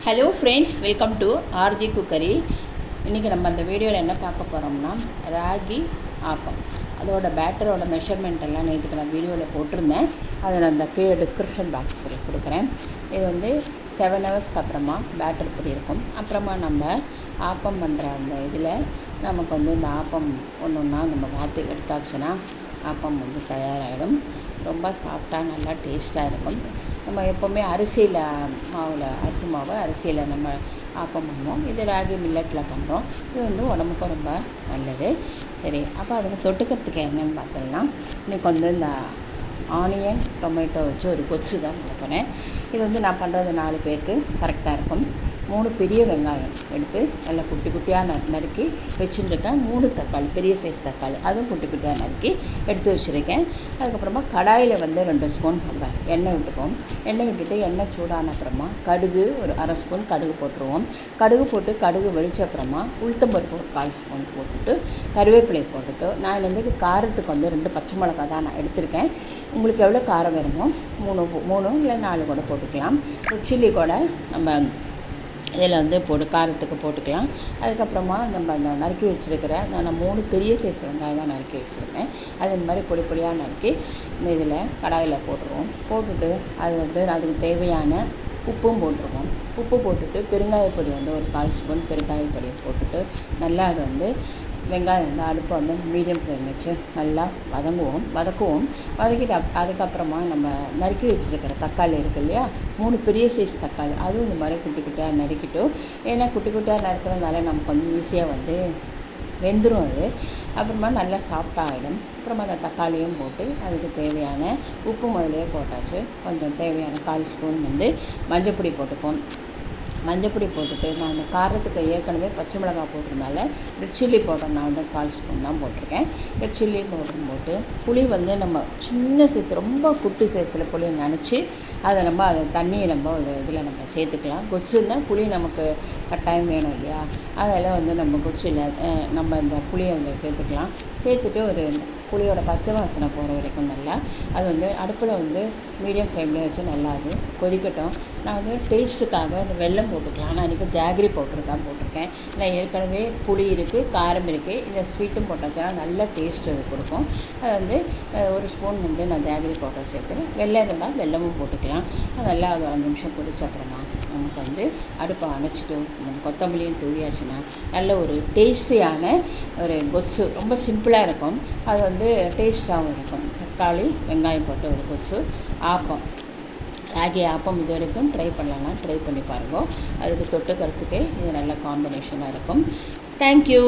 Hello friends, welcome to R G cookery. இன்றைக்கி நம்ம அந்த வீடியோவில் என்ன பார்க்க போகிறோம்னா ராகி ஆப்பம். அதோட பேட்டரோட மெஷர்மெண்ட் எல்லாம் நேற்றுக்கு நான் வீடியோவில் போட்டிருந்தேன். அதை நான் அந்த கீழே டிஸ்கிரிப்ஷன் பாக்ஸில் கொடுக்குறேன். இது வந்து 7 ஹவர்ஸ்க்கு அப்புறமா பேட்டர் இப்படி இருக்கும். அப்புறமா நம்ம ஆப்பம் பண்ணுற அந்த இதில் நமக்கு வந்து இந்த ஆப்பம் ஒன்று ஒன்றா நம்ம பார்த்து எடுத்தாச்சுன்னா ஆப்பம் வந்து தயாராகிடும். ரொம்ப சாஃப்டாக நல்லா டேஸ்ட்டாக இருக்கும். நம்ம எப்போவுமே அரிசி மாவை அரிசியில் நம்ம ஆப்பம் பண்ணுவோம். இது ராகி மில்லட்டில் பண்ணுறோம். இது வந்து உடம்புக்கும் ரொம்ப நல்லது. சரி, அப்போ அதுக்கு தொட்டுக்கிறதுக்கு என்னென்னு பார்த்தோம்னா, இன்றைக்கி வந்து இந்த ஆனியன் டொமேட்டோ வச்சு ஒரு கொச்சு தான் பண்ண போகிறேன். இது வந்து நான் பண்ணுறது 4 பேருக்கு கரெக்டாக இருக்கும். 3 பெரிய வெங்காயம் எடுத்து நல்லா குட்டி குட்டியாக நறுக்கி வச்சுருக்கேன். 3 தக்காளி, பெரிய சைஸ் தக்காளி, அதுவும் குட்டி குட்டியாக நறுக்கி எடுத்து வச்சுருக்கேன். அதுக்கப்புறமா கடாயில் வந்து 2 ஸ்பூன் நம்ம எண்ணெய் விட்டுப்போம். எண்ணெய் விட்டுட்டு எண்ணெய் சூடான அப்புறமா கடுகு ஒரு 1/2 ஸ்பூன் கடுகு போட்டுருவோம். கடுகு போட்டு கடுகு வெடித்த அப்புறமா உளுத்தம்பருப்பு ஒரு 1/4 ஸ்பூன் போட்டுட்டு கருவேப்பிலை போட்டுட்டு நான் வந்து காரத்துக்கு வந்து 2 பச்சை மிளகா தான் நான் எடுத்திருக்கேன். உங்களுக்கு எவ்வளோ காரம் வேணுமோ 3 இல்லை 4 கூட போட்டுக்கலாம். சில்லி கூட நம்ம இதில் வந்து காரத்துக்கு போட்டுக்கலாம். அதுக்கப்புறமா நம்ம அந்த நறுக்கி வச்சுருக்கிற நான் 3 பெரிய சைஸ் வெங்காயம் தான் நறுக்கி வச்சுருக்கேன். அது இந்த மாதிரி பொடி பொடியாக நறுக்கி இதில் கடாயில் போட்டுருவோம். போட்டுட்டு அது வந்து அதுக்கு தேவையான உப்பும் போட்டுருவோம். உப்பு போட்டுட்டு பெருங்காயப்பொடி வந்து ஒரு 1/4 ஸ்பூன் பெருங்காயப்பொடியை போட்டுட்டு நல்லா அது வந்து வெங்காயம் வந்து அடுப்பை வந்து மீடியம் ஃப்ளேம் வச்சு நல்லா வதக்குவோம். வதக்கிட்டு அதுக்கப்புறமா நம்ம நறுக்கி வச்சுருக்கிற தக்காளி இருக்குது இல்லையா, 3 பெரிய சைஸ் தக்காளி, அதுவும் இந்த மாதிரி குட்டி குட்டியாக நறுக்கிட்டோம். ஏன்னா குட்டி குட்டியாக நறுக்கிறதுனால நமக்கு வந்து ஈஸியாக வந்து வெந்துடும் அது. அப்புறமா நல்லா சாஃப்டாகிடும். அப்புறமா அந்த தக்காளியும் போட்டு அதுக்கு தேவையான உப்பு முதலே போட்டாச்சு. கொஞ்சம் தேவையான 1/4 ஸ்பூன் வந்து மஞ்சப்பொடி போட்டுப்போம். மஞ்சப்பொடி போட்டுட்டு நான் அந்த காரத்துக்கு ஏற்கனவே பச்சை மிளகாய் போட்டிருந்தால ரெட் சில்லி பவுடர் நான் வந்து 1/4 ஸ்பூன் தான் போட்டிருக்கேன். ரெட் சில்லி பவுடர் போட்டு புளி வந்து நம்ம சின்ன சைஸ் ரொம்ப குட்டி சைஸில் புளியை நினச்சி அதை தண்ணியை நம்ம இதில் நம்ம சேர்த்துக்கலாம். கொசுன்னா புளி நமக்கு கட்டாயம் வேணும் இல்லையா, அதில் வந்து நம்ம கொச்சில் நம்ம இந்த புளியை அதில் சேர்த்துக்கலாம். சேர்த்துட்டு ஒரு புளியோட பச்சை வாசனை போகிற வரைக்கும் நல்லா அது வந்து அடுப்பில் வந்து மீடியம் ஃப்ளேமில் வச்சு நல்லா அது கொதிக்கட்டும். நான் வந்து டேஸ்ட்டுக்காக இந்த வெல்லம் போட்டுக்கலாம். நான் இன்றைக்கி ஜாகரி பவுடர் தான் போட்டிருக்கேன். நான் ஏற்கனவே புளி இருக்குது, காரம் இருக்குது, இந்த ஸ்வீட்டும் போட்டாச்சுன்னா நல்ல டேஸ்ட் அது கொடுக்கும். அது வந்து 1 ஸ்பூன் வந்து நான் ஜாகரி பவுடர் சேர்த்துறேன். வெல்லம் இருந்தால் வெல்லமும் போட்டுக்கலாம். நல்லா அது 5 நிமிஷம் கொதிச்ச அப்புறமா நமக்கு வந்து அடுப்பை அணைச்சிட்டு கொத்தமல்லியும் தூவியாச்சுன்னா நல்ல ஒரு டேஸ்டியான ஒரு கொத்து. ரொம்ப சிம்பிளாக இருக்கும். அது வந்து டேஸ்ட்டாகவும் இருக்கும். தக்காளி வெங்காயம் போட்டு ஒரு கொத்து ஆப்பம், ராகி ஆப்பம் இது வரைக்கும் ட்ரை பண்ணலான்னா ட்ரை பண்ணி பாருங்கள். அதுக்கு தொட்டுக்கிறதுக்கே இது நல்ல காம்பினேஷனாக இருக்கும். தேங்க்யூ.